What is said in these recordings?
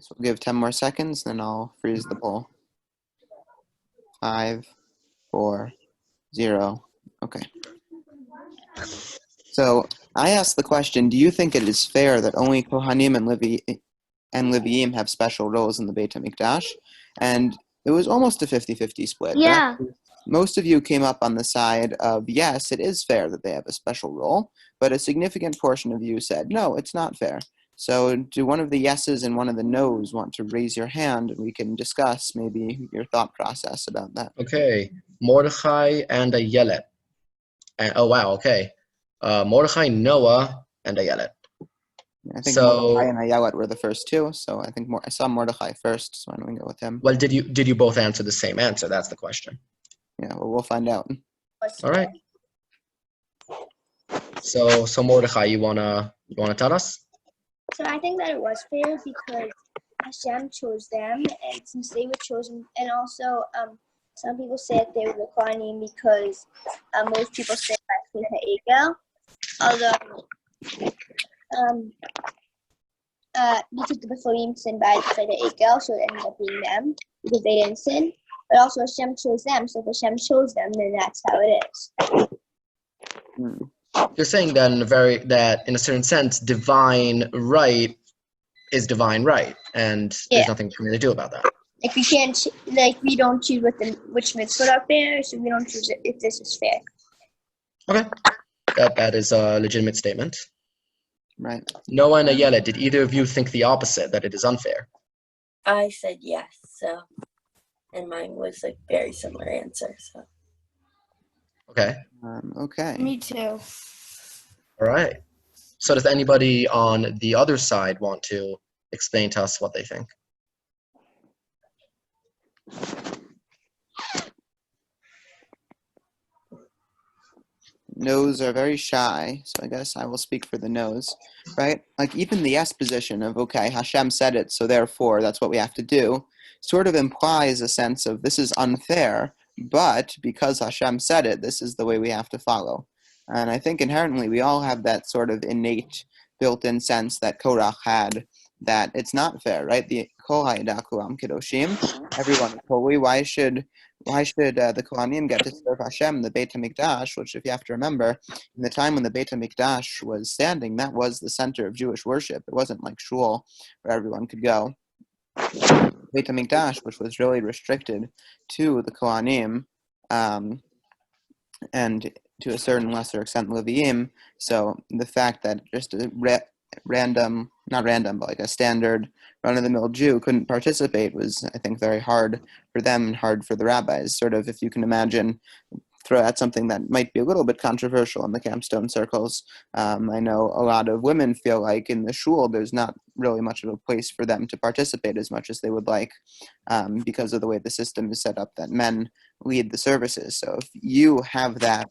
So we'll give 10 more seconds, then I'll freeze the poll. 5, 4, 0. Okay. So I asked the question, do you think it is fair that only Kohanim and Leviim have special roles in the Beit HaMikdash? And it was almost a 50-50 split. Yeah. Most of you came up on the side of, yes, it is fair that they have a special role, but a significant portion of you said, no, it's not fair. So do one of the yeses and one of the no's want to raise your hand, and we can discuss maybe your thought process about that. Okay, Mordechai and Ayelet. Oh, wow, okay. Mordechai, Noah, and Ayelet. I think Mordechai and Ayelet were the first two, so I think I saw Mordechai first, so why don't we go with him? Well, did you both answer the same answer? That's the question. Yeah, well, we'll find out. All right. So Mordechai, you wanna tell us? So I think that it was fair because Hashem chose them, and since they were chosen, and also some people said they were the Kohanim because most people say actually Ha'egel, although because the Bethlehem sinned by the Ha'egel, so it ended up being them because they didn't sin. But also Hashem chose them, so if Hashem chose them, then that's how it is. You're saying then that in a certain sense, divine right is divine right, and there's nothing for me to do about that. Like we can't, we don't choose which mitzvot are fair, so we don't choose it if this is fair. Okay, that is a legitimate statement. Right. Noah and Ayelet, did either of you think the opposite, that it is unfair? I said yes, and mine was a very similar answer. So. Okay. Okay. Me too. All right. So does anybody on the other side want to explain to us what they think? No's are very shy, so I guess I will speak for the no's, right? Like even the yes position of, okay, Hashem said it, so therefore that's what we have to do, sort of implies a sense of this is unfair, but because Hashem said it, this is the way we have to follow. And I think inherently we all have that sort of innate built-in sense that Korach had, that it's not fair, right? The Kol Ha'edah Kulam Kedoshim, everyone is holy. Why should the Kohanim get to serve Hashem, the Beit HaMikdash, which if you have to remember, in the time when the Beit HaMikdash was standing, that was the center of Jewish worship. It wasn't like shul where everyone could go. Beit HaMikdash, which was really restricted to the Kohanim, and to a certain lesser extent Leviim, so the fact that just a not random, but like a standard run-of-the-mill Jew couldn't participate was, I think, very hard for them and hard for the rabbis. Sort of, if you can imagine, throw out something that might be a little bit controversial in the Campstone circles. I know a lot of women feel like in the shul there's not really much of a place for them to participate as much as they would like, because of the way the system is set up that men lead the services. So if you have that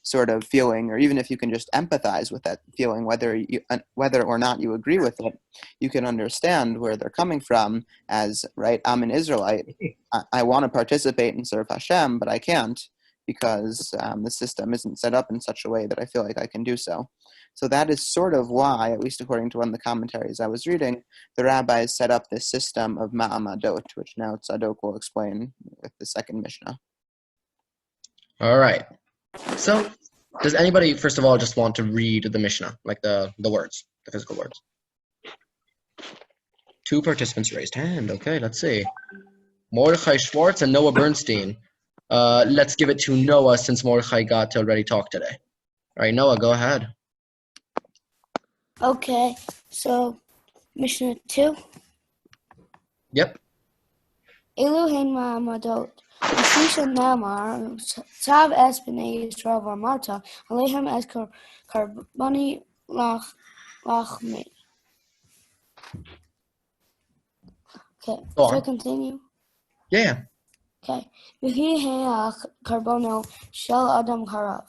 sort of feeling, or even if you can just empathize with that feeling, whether or not you agree with it, you can understand where they're coming from as, right, I'm an Israelite, I want to participate and serve Hashem, but I can't because the system isn't set up in such a way that I feel like I can do so. So that is sort of why, at least according to one of the commentaries I was reading, the rabbis set up this system of ma'amadot, which now Tzadok will explain with the second Mishnah. All right. So does anybody, first of all, just want to read the Mishnah, like the words, the physical words? 2 participants raised hand. Okay, let's see. Mordechai Schwartz and Noah Bernstein. Let's give it to Noah since Mordechai got to already talk today. All right, Noah, go ahead. Okay, so Mishnah 2. Yep. Eluhen ma'amadot. Ashisha namar tav es b'nei Yisrael v'amarta alehem es karbani lachmi. Okay, should I continue? Yeah. Okay. V'hi he'ach karbono shel adam harav.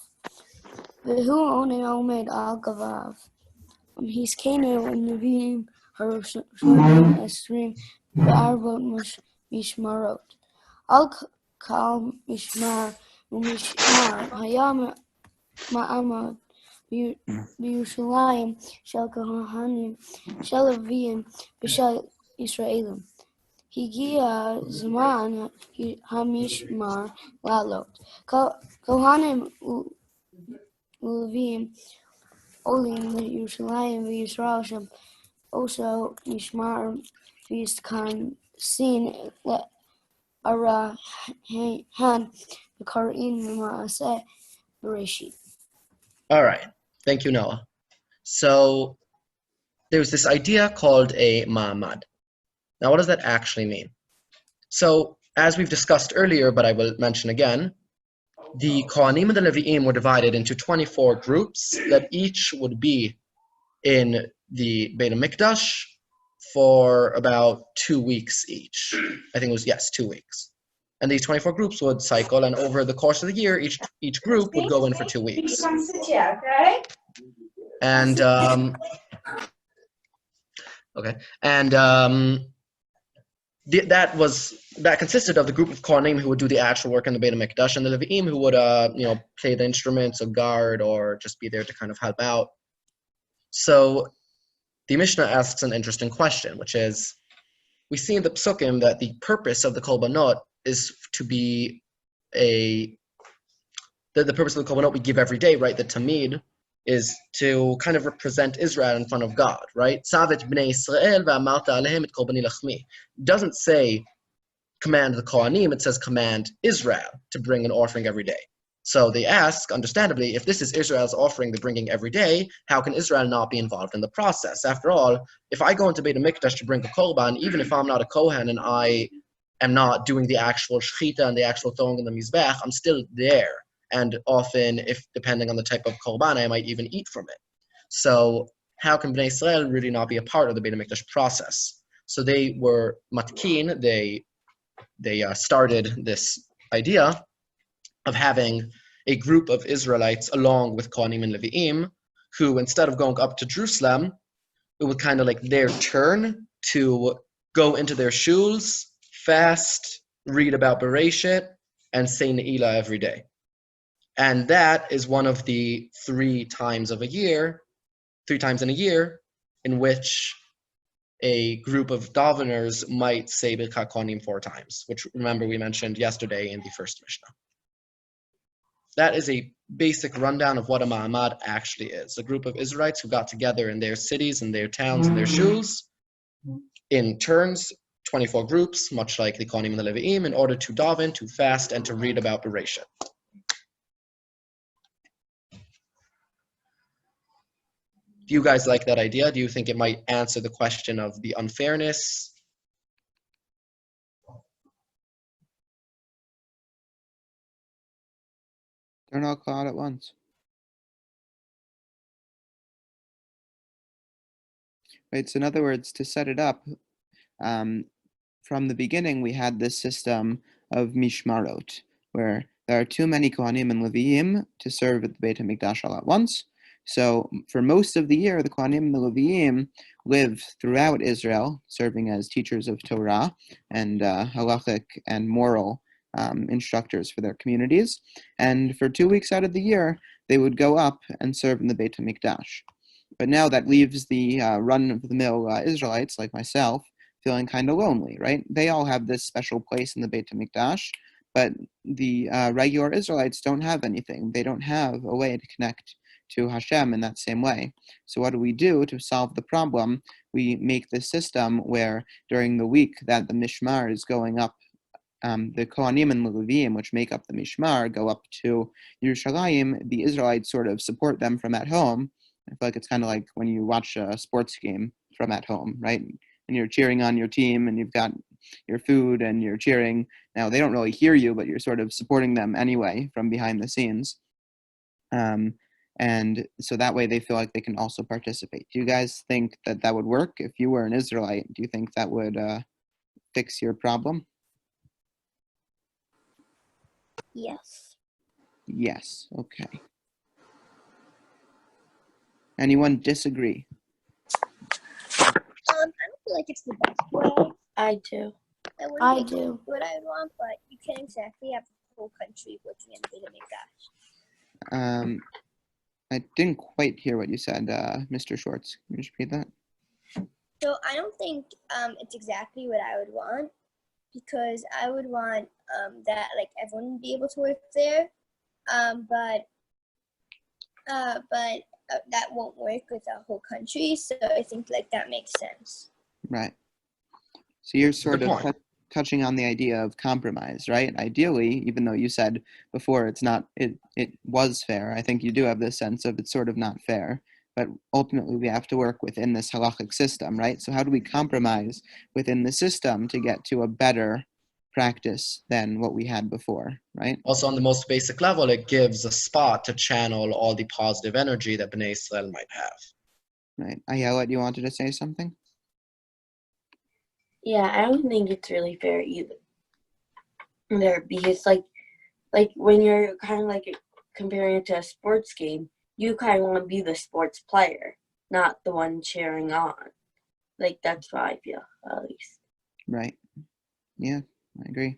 V'hu onen omed al gavav. He's Kenu and Nevi'im Haroshim Esrim Be'arvot Mishmarot. Al Kal Mishmar Umishmar Hayam Ma'amad B'Yushalayim Shel Kohanim Shel Leviim B'Shel ישראלים. הגיע זמן המשמר לעלות. כהנים ולוויים עולים לירושלים וישראל שם עושו משמר ויתכנסין לארעיהן וקוראים למעשה בראשית. All right. Thank you, Noah. So there's this idea called a ma'amad. Now, what does that actually mean? So, as we've discussed earlier, but I will mention again, the Kohanim and the Levi'im were divided into 24 groups that each would be in the Beit HaMikdash for about 2 weeks each. I think it was, yes, 2 weeks. And these 24 groups would cycle, and over the course of the year, each group would go in for 2 weeks. Come sit here, okay? And okay, and that consisted of the group of Kohanim who would do the actual work in the Beit HaMikdash, and the Levi'im who would play the instruments or guard or just be there to kind of help out. So the Mishnah asks an interesting question, which is, we see in the Psukim that the purpose of the Korbanot is to be the purpose of the Korbanot we give every day, right? The Tamid is to kind of represent Israel in front of God, right? Savet bnei Israel ve'amarta alehem et korbani lachmi. It doesn't say command the Kohanim, it says command Israel to bring an offering every day. So they ask, understandably, if this is Israel's offering they're bringing every day, how can Israel not be involved in the process? After all, if I go into Beit HaMikdash to bring a korban, even if I'm not a Kohen and I am not doing the actual shechita and the actual throwing in the mizbech, I'm still there. And often, if depending on the type of korban, I might even eat from it. So how can Bnei Israel really not be a part of the Beit HaMikdash process? So they were matkin, they started this idea of having a group of Israelites along with Kohanim and Levi'im, who instead of going up to Jerusalem, it was kind of like their turn to go into their shuls, fast, read about Bereshit, and say Ne'ilah every day. And that is one of the 3 times in a year, in which a group of daveners might say Birkat Kohanim 4 times, which remember we mentioned yesterday in the first Mishnah. That is a basic rundown of what a ma'amad actually is. A group of Israelites who got together in their cities and their towns and their shuls in turns, 24 groups, much like the Kohanim and the Levi'im, in order to daven, to fast, and to read about Bereshit. Do you guys like that idea? Do you think it might answer the question of the unfairness? They're not called at once. Right, so in other words, to set it up, from the beginning, we had this system of mishmarot, where there are too many Kohanim and Levi'im to serve at the Beit HaMikdash all at once. So for most of the year, the Kohanim and the Levi'im live throughout Israel, serving as teachers of Torah and halachic and moral instructors for their communities. And for 2 weeks out of the year, they would go up and serve in the Beit HaMikdash. But now that leaves the run-of-the-mill Israelites, like myself, feeling kind of lonely, right? They all have this special place in the Beit HaMikdash, but the regular Israelites don't have anything. They don't have a way to connect to Hashem in that same way. So what do we do to solve the problem? We make this system where during the week that the Mishmar is going up, the Kohanim and the Leviim, which make up the Mishmar, go up to Yerushalayim. The Israelites sort of support them from at home. I feel like it's kind of like when you watch a sports game from at home, right? And you're cheering on your team and you've got your food and you're cheering. Now, they don't really hear you, but you're sort of supporting them anyway from behind the scenes. And so that way they feel like they can also participate. Do you guys think that that would work? If you were an Israelite, do you think that would fix your problem? Yes. Yes. Okay. Anyone disagree? I don't feel like it's the best way. I do. I do. What I want, but you can't exactly have the whole country looking at Beit HaMikdash. I didn't quite hear what you said, Mr. Schwartz. Can you just repeat that? So I don't think it's exactly what I would want, because I would want that like everyone would be able to work there, but that won't work with a whole country. So I think like that makes sense. Right. So you're It's a good sort of point. touching on the idea of compromise, right? Ideally, even though you said before it was fair, I think you do have this sense of it's sort of not fair. But ultimately, we have to work within this halachic system, right? So how do we compromise within the system to get to a better practice than what we had before, right? Also, on the most basic level, it gives a spot to channel all the positive energy that Bnei Israel might have. Right. Ayala, you wanted to say something? Yeah, I don't think it's really fair either. There, because like when you're kind of like comparing it to a sports game, you kind of want to be the sports player, not the one cheering on. Like that's how I feel, at least. Right. Yeah, I agree.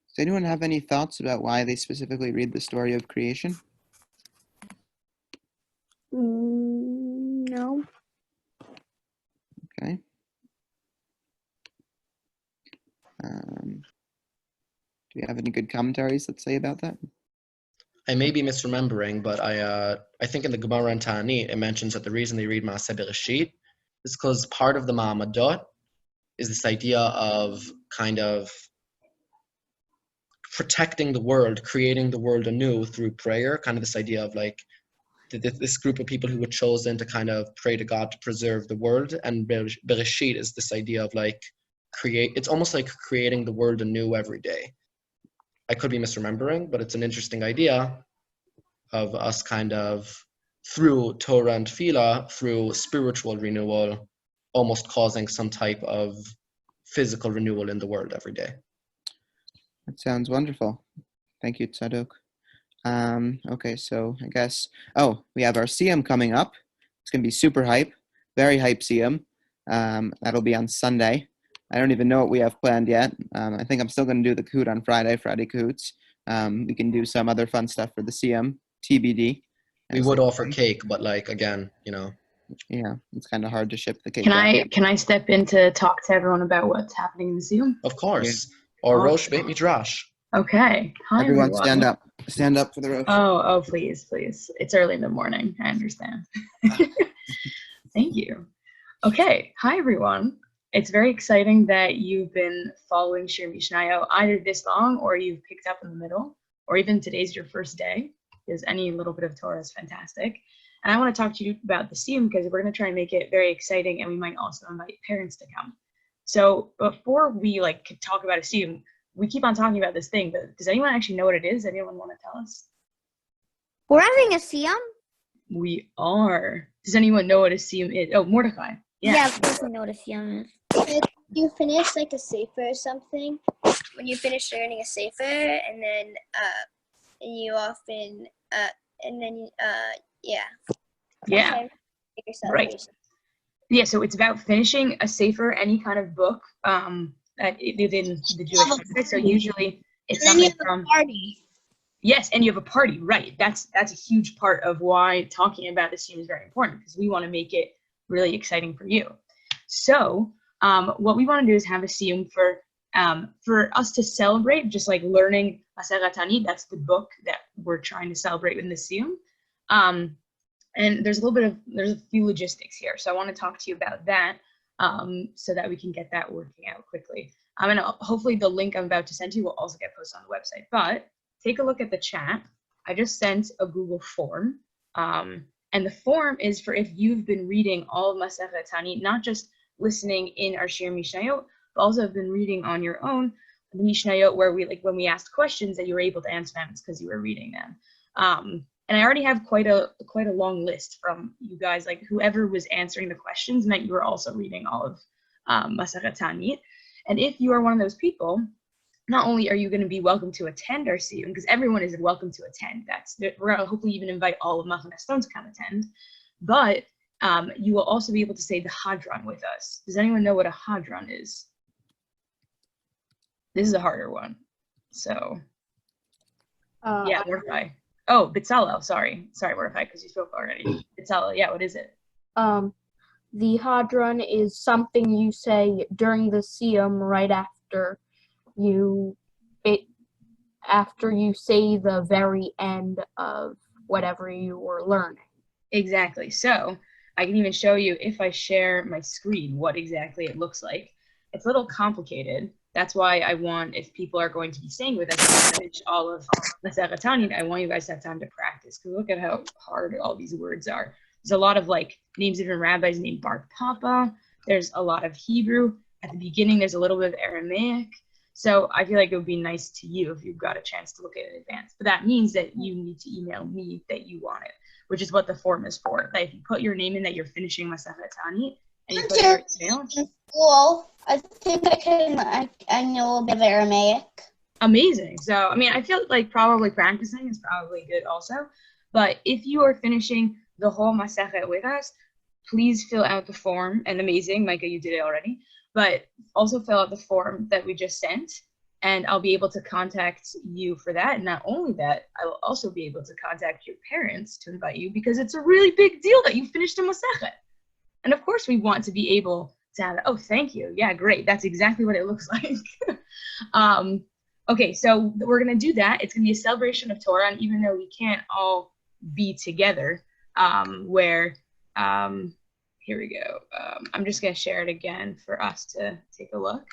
Does anyone have any thoughts about why they specifically read the story of creation? No. Okay. Do you have any good commentaries, let's say, about that? I may be misremembering, but I think in the Gemara and Ta'anit, it mentions that the reason they read Maaseh Bereshit is because part of the Ma'amadot is this idea of kind of protecting the world, creating the world anew through prayer, kind of this idea of like this group of people who were chosen to kind of pray to God to preserve the world. And Bereshit is this idea of like it's almost like creating the world anew every day. I could be misremembering, but it's an interesting idea of us kind of through Torah and Tefillah, through spiritual renewal, almost causing some type of physical renewal in the world every day. That sounds wonderful. Thank you, Tzadok. Okay, so I guess, we have our Siyum coming up. It's going to be super hype, very hype Siyum. That'll be on Sunday. I don't even know what we have planned yet. I think I'm still going to do the Kahoot on Friday Kahoots. We can do some other fun stuff for the Siyum, TBD. We would offer cake, but like, again, Yeah, it's kind of hard to ship the cake Can out. I step in to talk to everyone about what's happening in the Zoom? Of course. Or Rosh Beit Midrash. Okay. Hi, Everyone everyone. stand up. Stand up for the Rosh. Oh, please. It's early in the morning. I understand. Thank you. Okay. Hi, everyone. It's very exciting that you've been following Shiur Mishnayot either this long or you've picked up in the middle, or even today's your first day, because any little bit of Torah is fantastic. And I want to talk to you about the Siyum because we're going to try and make it very exciting, and we might also invite parents to come. So before we could talk about a Siyum, we keep on talking about this thing, but does anyone actually know what it is? Anyone want to tell us? We're having a Siyum? We are. Does anyone know what a Siyum is? Oh, Mordecai. Yeah, of course we know what a Siyum is. You finish like a sefer or something. When you finish learning a sefer, and then and you often and then yeah. Yeah. Right. Yeah, so it's about finishing a sefer, any kind of book within the Jewish context. So usually it's something from party. Yes, and you have a party, right? That's a huge part of why talking about this Siyum is very important, because we want to make it really exciting for you. So what we want to do is have a Siyum for us to celebrate, just like learning Masechet Ta'anit. That's the book that we're trying to celebrate in the Siyum. And there's a few logistics here. So I want to talk to you about that so that we can get that working out quickly. And hopefully the link I'm about to send you will also get posted on the website. But take a look at the chat. I just sent a Google form. And the form is for if you've been reading all of Masechet Ta'anit, not just listening in our Shiur Mishnayot, but also have been reading on your own the Mishnayot, where when we asked questions that you were able to answer them, it's because you were reading them. And I already have quite a long list from you guys. Like whoever was answering the questions meant you were also reading all of Masechet Ta'anit. And if you are one of those people, not only are you going to be welcome to attend our Siyum, because everyone is welcome to attend. We're going to hopefully even invite all of Machane Stone to come attend. But you will also be able to say the Hadron with us. Does anyone know what a Hadron is? This is a harder one. So, yeah, Mordecai. Oh, Bitzalel, sorry, Mordecai, because you spoke already. Bitzalel, yeah, what is it? the hadron is something you say during the siyum right after you say the very end of whatever you were learning. Exactly. So I can even show you, if I share my screen, what exactly it looks like. It's a little complicated. That's why I want, if people are going to be staying with us to finish all of Masechet Tanit, I want you guys to have time to practice, because look at how hard all these words are. There's a lot of like names of different rabbis named Bar Papa. There's a lot of Hebrew. At the beginning, there's a little bit of Aramaic. So I feel like it would be nice to you if you've got a chance to look at it in advance. But that means that you need to email me that you want it, which is what the form is for. That if you put your name in that you're finishing Masechet Tanit, and you put your email. In school, I think I know a bit of Aramaic. Amazing. So, I mean, I feel like probably practicing is probably good also. But if you are finishing the whole Masechet with us, please fill out the form. And amazing, Micah, you did it already. But also fill out the form that we just sent, and I'll be able to contact you for that. And not only that, I will also be able to contact your parents to invite you, because it's a really big deal that you finished a Masechet. And of course, we want to be able to have, oh, thank you. Yeah, great. That's exactly what it looks like. Okay, so we're going to do that. It's going to be a celebration of Torah. And even though we can't all be together, here we go. I'm just going to share it again for us to take a look.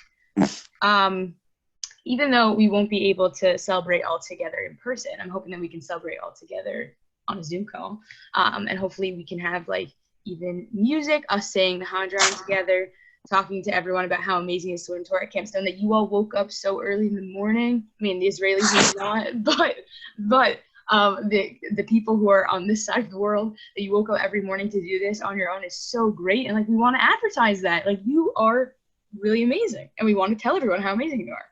Even though we won't be able to celebrate all together in person, I'm hoping that we can celebrate all together on a Zoom call. And hopefully we can have like even music, us saying the Hadron together, talking to everyone about how amazing it is to learn Torah at Camp Stone, that you all woke up so early in the morning. I mean, the Israelis may not, but the people who are on this side of the world, that you woke up every morning to do this on your own is so great. And like, we want to advertise that. Like, you are really amazing, and we want to tell everyone how amazing you are.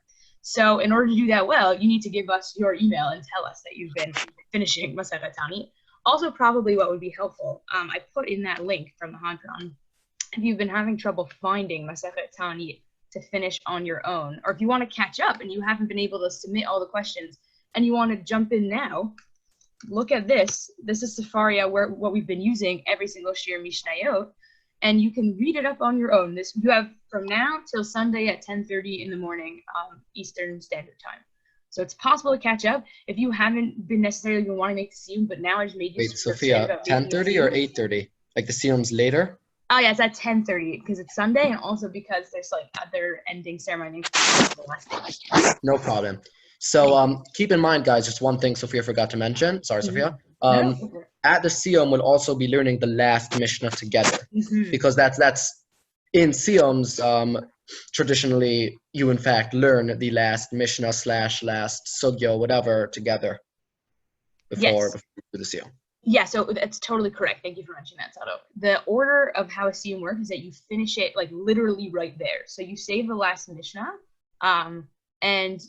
So in order to do that well, you need to give us your email and tell us that you've been finishing Masechet Tanit. Also, probably what would be helpful, I put in that link from the Hadron. If you've been having trouble finding Masechet Tanit to finish on your own, or if you want to catch up and you haven't been able to submit all the questions and you want to jump in now, look at this. This is Sefaria, what we've been using every single Shiur Mishnayot, and you can read it up on your own. This you have from now till Sunday at 10:30 in the morning, Eastern Standard Time. So it's possible to catch up. If you haven't been necessarily going to want to make the Siyum, but now I just made you. Wait, Sophia, 10:30 or 8:30? Like the Siyum's later? Oh yeah, it's at 10:30 because it's Sunday, and also because there's like other ending ceremonies. No problem. So keep in mind, guys, just one thing Sophia forgot to mention. Sorry, Sophia. At the Siyum, we'll also be learning the last Mishnah together, because that's in Siyums. Traditionally, you in fact learn the last Mishnah / last Sugya, whatever, together before the Siyum. Yeah, so that's totally correct. Thank you for mentioning that, Sato. The order of how a Siyum works is that you finish it like literally right there. So you say the last Mishnah, and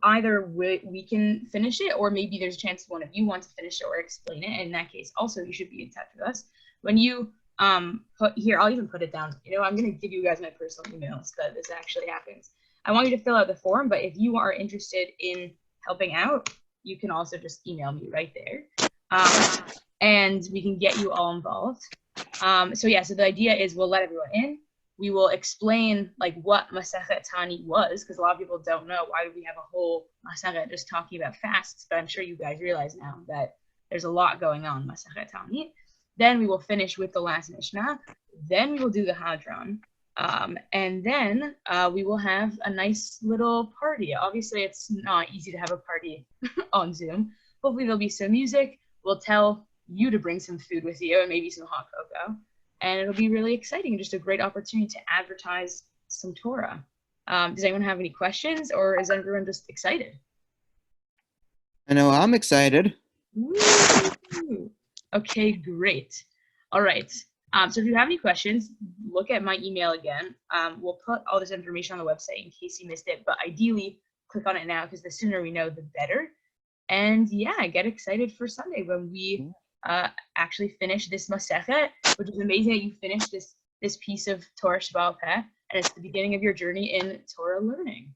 either we can finish it, or maybe there's a chance one of you wants to finish it or explain it. In that case, also, you should be in touch with us. When you put here, I'll even put it down. You know, I'm going to give you guys my personal email so that this actually happens. I want you to fill out the form, but if you are interested in helping out, you can also just email me right there. And we can get you all involved. So the idea is we'll let everyone in. We will explain like what Masechet Tanit was, because a lot of people don't know why we have a whole Masechet just talking about fasts, but I'm sure you guys realize now that there's a lot going on in Masechet Tanit. Then we will finish with the last Mishnah. Then we will do the Hadron. And then we will have a nice little party. Obviously, it's not easy to have a party on Zoom. Hopefully there'll be some music. We'll tell you to bring some food with you and maybe some hot cocoa. And it'll be really exciting, just a great opportunity to advertise some Torah. Does anyone have any questions, or is everyone just excited? I know I'm excited. Woo! Okay, great. All right. So if you have any questions, look at my email again. We'll put all this information on the website in case you missed it, but ideally click on it now, because the sooner we know, the better. And yeah, get excited for Sunday when we actually finish this Masechet, which is amazing that you finished this piece of Torah Sheba'al Peh, and it's the beginning of your journey in Torah learning.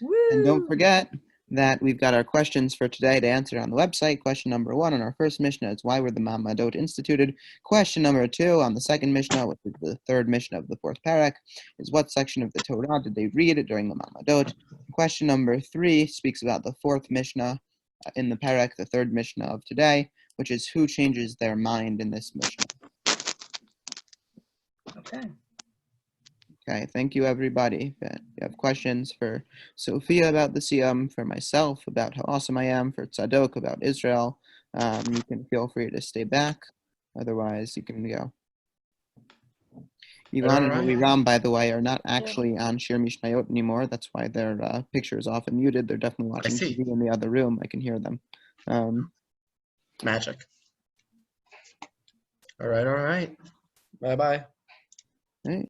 Woo! And don't forget, that we've got our questions for today to answer on the website. Question number 1 on our first Mishnah is why were the Ma'amadot instituted? Question number 2 on the second Mishnah, which is the third Mishnah of the fourth parak, is what section of the Torah did they read during the Ma'amadot? Question number 3 speaks about the fourth Mishnah in the parak, the third Mishnah of today, which is who changes their mind in this Mishnah. Okay. Okay, thank you, everybody. If you have questions for Sophia about the Siyam, for myself about how awesome I am, for Tzadok about Israel, you can feel free to stay back. Otherwise, you can go. Ivan and Holy Ram, by the way, are not actually on Shiur Mishnayot anymore. That's why their picture is often muted. They're definitely watching TV in the other room. I can hear them. Magic. All right. Bye-bye.